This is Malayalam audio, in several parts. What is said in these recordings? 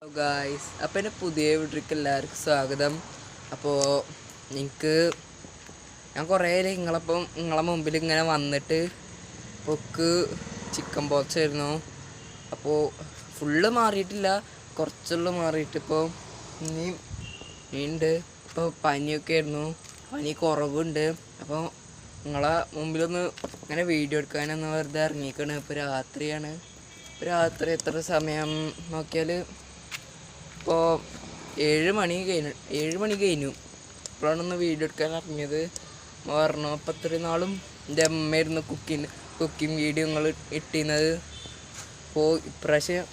ഹലോ ഗായ്സ്, അപ്പോൾ എൻ്റെ പുതിയ വീട്ടിലേക്ക് എല്ലാവർക്കും സ്വാഗതം. അപ്പോൾ എനിക്ക് ഞാൻ കുറേ നിങ്ങളെ മുമ്പിൽ ഇങ്ങനെ വന്നിട്ട് പൊക്ക് ചിക്കൻ പോക്സ് ആയിരുന്നു. അപ്പോൾ ഫുള്ള് മാറിയിട്ടില്ല, കുറച്ചുള്ള മാറിയിട്ട് ഇപ്പോൾ ഉണ്ട്. ഇപ്പോൾ പനിയൊക്കെ ആയിരുന്നു, പനി കുറവുണ്ട്. അപ്പോൾ നിങ്ങളെ മുമ്പിലൊന്ന് ഇങ്ങനെ വീഡിയോ എടുക്കാനൊന്ന് വെറുതെ ഇറങ്ങിക്കാണ്. ഇപ്പോൾ രാത്രിയാണ്. രാത്രി എത്ര സമയം നോക്കിയാൽ ഇപ്പോൾ 7 മണി കഴിഞ്ഞു. ഇപ്പോഴാണൊന്ന് വീഡിയോ എടുക്കാൻ ഇറങ്ങിയത്. പറഞ്ഞു അപ്പം ഇത്രയും നാളും എൻ്റെ അമ്മയായിരുന്നു കുക്കിംഗ് വീഡിയോ നിങ്ങൾ ഇട്ടിരുന്നത്. അപ്പോൾ ഇപ്രാവശ്യം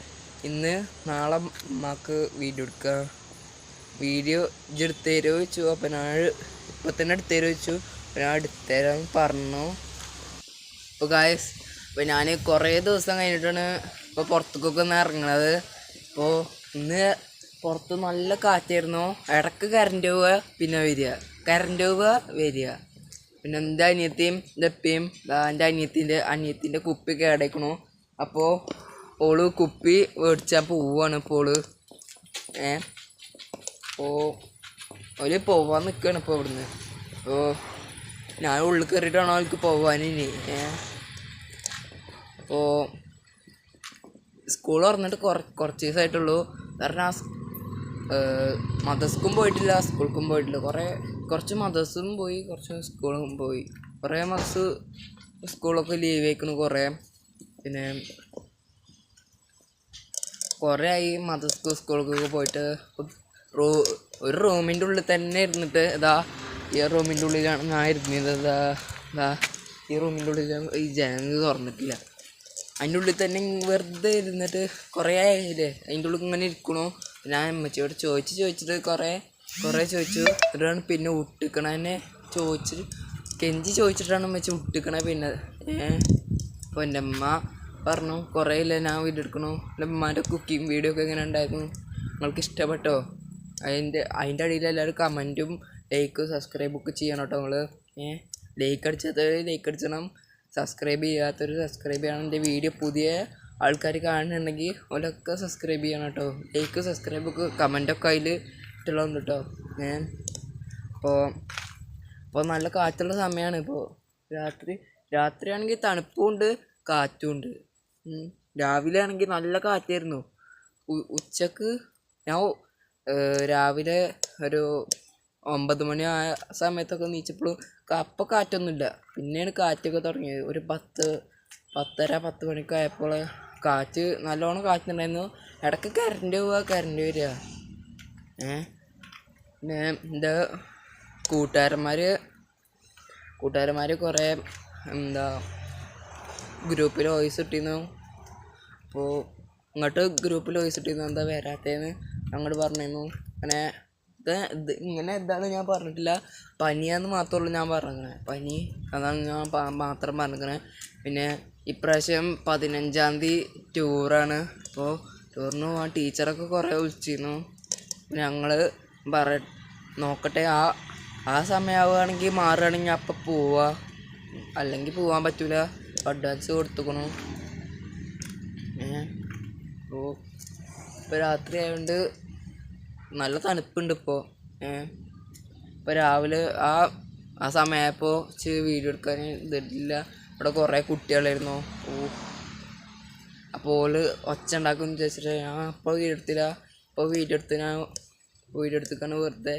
നാളെ അമ്മക്ക് വീഡിയോ എടുക്കുക. വീഡിയോ എടുത്തു തരുമോ ചോദിച്ചു. അപ്പം ഞാൻ ഇപ്പം തന്നെ എടുത്തു തരുമോ ചോദിച്ചു. അപ്പം ഞാൻ എടുത്തുതരാൻ പറഞ്ഞു. അപ്പോൾ ഗായ്സ്, അപ്പോൾ ഞാൻ കുറേ ദിവസം കഴിഞ്ഞിട്ടാണ് ഇപ്പോൾ പുറത്തേക്കൊക്കെ ഒന്ന് ഇറങ്ങുന്നത്. അപ്പോൾ ഇന്ന് പുറത്ത് നല്ല കാറ്റായിരുന്നു. ഇടയ്ക്ക് കറണ്ട് പോവുക പിന്നെ വരിക, കറണ്ട് പോവുക വരിക. പിന്നെ എൻ്റെ അനിയത്തിയും ദപ്പിയും എൻ്റെ അനിയത്തിൻ്റെ കുപ്പി കേടേക്കണു. അപ്പോൾ ഓള് കുപ്പി മേടിച്ചാൽ പോവാണ്. ഇപ്പോൾ ഓല് പോവാൻ നിൽക്കുകയാണ് ഇപ്പോൾ ഇവിടുന്ന്. അപ്പോൾ ഞാൻ ഉള്ളിൽ കയറിയിട്ടാണോ അവൾക്ക് പോവാനിനി. അപ്പോൾ സ്കൂൾ തുറന്നിട്ട് കുറച്ച് ദിവസമായിട്ടുള്ളൂ. കാരണം മദ്രസക്കും പോയിട്ടില്ല, സ്കൂൾക്കും പോയിട്ടില്ല. കുറച്ച് മദ്രസും പോയി, കുറച്ച് സ്കൂളും പോയി. കുറേ മദ്രസ് സ്കൂളൊക്കെ ലീവ് ആയിക്കണു കുറേ. പിന്നെ കുറേ ആയി മദ്രസക്കും സ്കൂൾക്കൊക്കെ പോയിട്ട്. ഒരു റൂമിൻ്റെ ഉള്ളിൽ തന്നെ ഇരുന്നിട്ട് ഈ റൂമിൻ്റെ ഉള്ളിലാണ് ഞാൻ ഇരുന്നത്. ഈ റൂമിൻ്റെ ഉള്ളിൽ ഈ ജനൽ തുറന്നിട്ടില്ല. അതിൻ്റെ ഉള്ളിൽ തന്നെ വെറുതെ ഇരുന്നിട്ട് കുറേ ആയില്ലേ അതിൻ്റെ ഉള്ളിൽ ഇങ്ങനെ ഇരിക്കണു. ഞാൻ അമ്മച്ചിയോട് ചോദിച്ചിട്ട് കുറേ ചോദിച്ചു. എന്നിട്ടാണ് പിന്നെ ഉട്ടിക്കണന്നെ കെഞ്ചി ചോദിച്ചിട്ടാണ് അമ്മച്ചി ഉട്ടിക്കണേ. പിന്നെ അപ്പോൾ എൻ്റെ അമ്മ പറഞ്ഞു കുറേ ഇല്ല ഞാൻ വീഡിയോ എടുക്കണു. എൻ്റെ അമ്മേൻ്റെ കുക്കിംഗ് വീഡിയോ ഒക്കെ എങ്ങനെ ഉണ്ടായിരുന്നു, നിങ്ങൾക്ക് ഇഷ്ടപ്പെട്ടോ? അതിൻ്റെ അടിയിൽ എല്ലാവരും കമൻറ്റും ലൈക്കും സബ്സ്ക്രൈബൊക്കെ ചെയ്യണം കേട്ടോ. നിങ്ങൾ ലൈക്ക് അടിച്ചണം, സബ്സ്ക്രൈബ് ചെയ്യാത്തൊരു സബ്സ്ക്രൈബ് ചെയ്യണം. എൻ്റെ വീഡിയോ പുതിയ ആൾക്കാർ കാണുന്നുണ്ടെങ്കിൽ ഓലൊക്കെ സബ്സ്ക്രൈബ് ചെയ്യണം കേട്ടോ. ലൈക്ക് സബ്സ്ക്രൈബൊക്കെ കമൻറ്റൊക്കെ അതിൽ ഇട്ടുള്ളതുണ്ട് കേട്ടോ. അപ്പോൾ നല്ല കാറ്റുള്ള സമയമാണ്. ഇപ്പോൾ രാത്രിയാണെങ്കിൽ തണുപ്പുമുണ്ട് കാറ്റുമുണ്ട്. രാവിലെ ആണെങ്കിൽ നല്ല കാറ്റായിരുന്നു. ഉച്ചക്ക് ഞാൻ രാവിലെ ഒരു 9 മണി ആ സമയത്തൊക്കെ നീച്ചപ്പോഴും അപ്പോൾ കാറ്റൊന്നുമില്ല. പിന്നെയാണ് കാറ്റൊക്കെ തുടങ്ങിയത്. ഒരു 10 മണിയൊക്കെ ആയപ്പോൾ കാറ്റ് നല്ലോണം കാറ്റുണ്ടായിരുന്നു. ഇടയ്ക്ക് കറണ്ട് പോവുക കറണ്ട് വരിക. പിന്നെ എൻ്റെ കൂട്ടുകാരന്മാർ കുറേ ഗ്രൂപ്പിൽ വോയിസ് ഇട്ടിരുന്നു. അപ്പോൾ ഇങ്ങോട്ട് ഗ്രൂപ്പിൽ വോയിസ് ഇട്ടിരുന്നു എന്താ വരാത്തതെന്ന് അങ്ങോട്ട് പറഞ്ഞിരുന്നു. ഇങ്ങനെ എന്താണ് ഞാൻ പറഞ്ഞിട്ടില്ല, പനിയാന്ന് മാത്രമുള്ളൂ ഞാൻ പറഞ്ഞിരിക്കണേ. പനി അതാണ് ഞാൻ മാത്രം പറഞ്ഞിരിക്കണേ. പിന്നെ ഇപ്രാവശ്യം 15-ാം തീയതി ടൂറാണ്. അപ്പോൾ ടൂറിന് പോകാൻ ടീച്ചറൊക്കെ കുറേ വിളിച്ചിരുന്നു. ഞങ്ങൾ നോക്കട്ടെ, ആ സമയമാവുകയാണെങ്കിൽ മാറുകയാണെങ്കിൽ അപ്പം പോവുക, അല്ലെങ്കിൽ പോകാൻ പറ്റില്ല. അഡ്വാൻസ് കൊടുത്തുക്കണു. ഇപ്പോൾ രാത്രി ആയതുകൊണ്ട് നല്ല തണുപ്പുണ്ട്. ഇപ്പോൾ രാവിലെ ആ സമയമായപ്പോൾ വീഡിയോ എടുക്കാൻ ഇതില്ല. ഇവിടെ കുറേ കുട്ടികളായിരുന്നു. അപ്പോൾ ഒച്ച ഉണ്ടാക്കുമെന്ന് വിചാരിച്ചിട്ട് ഞാൻ അപ്പോൾ വീഡിയോ എടുത്തില്ല. ഇപ്പോൾ വീഡിയോ എടുത്തിക്കാണ് വെറുതെ.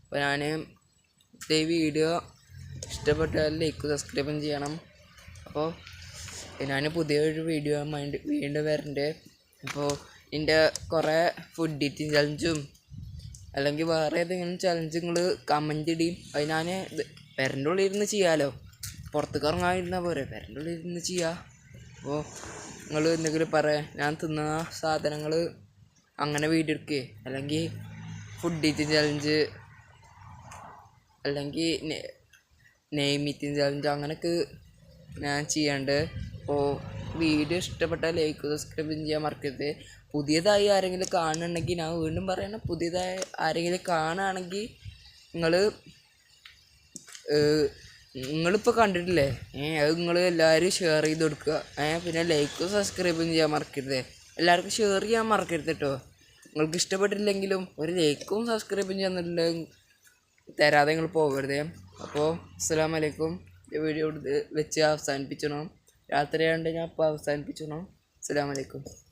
അപ്പോൾ ഞാൻ ഈ വീഡിയോ ഇഷ്ടപ്പെട്ടാൽ ലൈക്ക് സബ്സ്ക്രൈബും ചെയ്യണം. അപ്പോൾ ഞാൻ പുതിയൊരു വീഡിയോ വീണ്ടും വരണ്ട്. അപ്പോൾ എൻ്റെ കുറേ ഫുഡ് ഈറ്റിംഗ് ചലഞ്ചും അല്ലെങ്കിൽ വേറെ ഏതെങ്കിലും ചലഞ്ച് നിങ്ങൾ കമൻറ്റ് ഇടിയും. അത് ഞാൻ പെരൻ്റെ ഉള്ളിൽ ഇരുന്ന് ചെയ്യാമല്ലോ, പുറത്തേക്ക് ഇറങ്ങാതിരുന്നാൽ പോരെ, പെരൻ്റെ ഉള്ളിൽ ഇരുന്ന് ചെയ്യാം. അപ്പോൾ നിങ്ങൾ എന്തെങ്കിലും ഞാൻ തിന്ന സാധനങ്ങൾ അങ്ങനെ വീഡിയോ എടുക്കുകയെ, അല്ലെങ്കിൽ ഫുഡ് ഈറ്റിംഗ് ചലഞ്ച്, അല്ലെങ്കിൽ നെയിം ഈറ്റിംഗ് ചലഞ്ച്, അങ്ങനെയൊക്കെ ഞാൻ ചെയ്യാണ്ട്. അപ്പോൾ വീഡിയോ ഇഷ്ടപ്പെട്ടാൽ ലൈക്ക് സബ്സ്ക്രൈബ് ചെയ്യാൻ മറക്കരുത്. പുതിയതായി ആരെങ്കിലും കാണുന്നുണ്ടെങ്കിൽ ഞാൻ വീണ്ടും പറയണം, പുതിയതായി ആരെങ്കിലും കാണുകയാണെങ്കിൽ നിങ്ങളിപ്പോൾ കണ്ടിട്ടില്ലേ, അത് നിങ്ങൾ എല്ലാവരും ഷെയർ ചെയ്ത് കൊടുക്കുക. പിന്നെ ലൈക്കും സബ്സ്ക്രൈബും ചെയ്യാൻ മറക്കരുത്. എല്ലാവർക്കും ഷെയർ ചെയ്യാൻ മറക്കരുത് കേട്ടോ. നിങ്ങൾക്ക് ഇഷ്ടപ്പെട്ടില്ലെങ്കിലും ഒരു ലൈക്കും സബ്സ്ക്രൈബും ചെയ്യുന്നില്ല തരാതെ നിങ്ങൾ പോകരുതേ. അപ്പോൾ അസ്സലാമു അലൈക്കും. ഈ വീഡിയോ വെച്ച് അവസാനിപ്പിച്ചണം. രാത്രിയാണ്ട് ഞാൻ അപ്പോൾ അവസാനിപ്പിച്ചണം. അസ്സലാമു അലൈക്കും.